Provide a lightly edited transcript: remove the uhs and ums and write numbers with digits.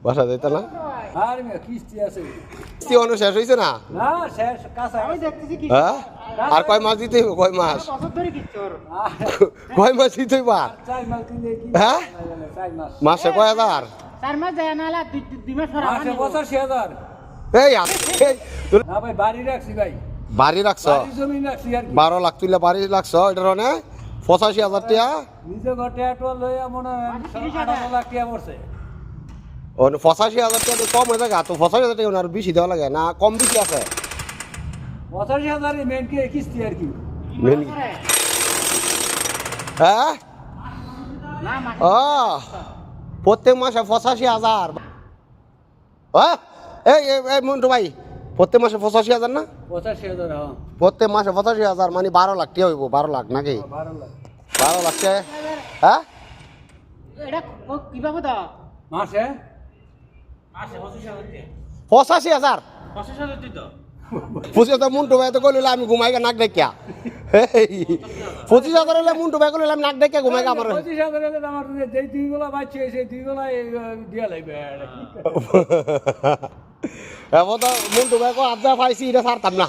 বাসা যাইতো না আর কিস্তি আছে কিস্তি অনু শেষ হয়েছে না না শেষ কাঁচা আমি দেখতেছি কি হ্যাঁ আর কয় মাস দিতে হইব কয় মাস বছর ধরে কিস্তি ওর কয় মাস দিতে হইব আর 4 মাস কিনলে কি হ্যাঁ 4 মাস মাসে কয় হাজার 4 মাস যায় না হলে 2 মাস পর মাসে 85000 এই না ভাই বাড়ি রাখছি ভাই বাড়ি রাখছ বাড়ি জমি রাখছি আর কি 12 লাখ তুইলা বাড়ি রাখছ এটার মানে 85,000 টাকা নিজে ঘটে আটল লইয়া মনে হয় 18 লাখ টাকা পড়ছে ও 85,000 টাকা তো কম হয়ে যায় তো 85,000 টাকা আর বেশি দেওয়া লাগে না কম বেশি আছে 85000 মেন কি কিস্তি আর কি মেন হ্যাঁ না মাস ও প্রত্যেক মাসে 85,000 হ্যাঁ এই মন্টু ভাই প্রত্যেক মাসে 85,000 না 85000 হ্যাঁ প্রত্যেক মাসে 85,000 মানে 12 লাখ টাকা হইব 12 লাখ নাকি 12 লাখ 12 লাখ টাকা হ্যাঁ এটা কিভাবে দাও মাসে 85,000 85,000 দিত পঁচিশ হাজার মুন্টু ভাই তো কইলে আমি ঘুমাই নাক দেখিয়া 25,000 হলে মুন্টু ভাই কইলে আমি নাক দেখিয়া ঘুমাই আমার 25000 এর আমার যেই দুই বেলা বাচ্চা সেই দুই বেলা দিয়া লাগবে এমন তো মুন্টু ভাই কো আজ্জা পাইছি এটা ছাড়তাম না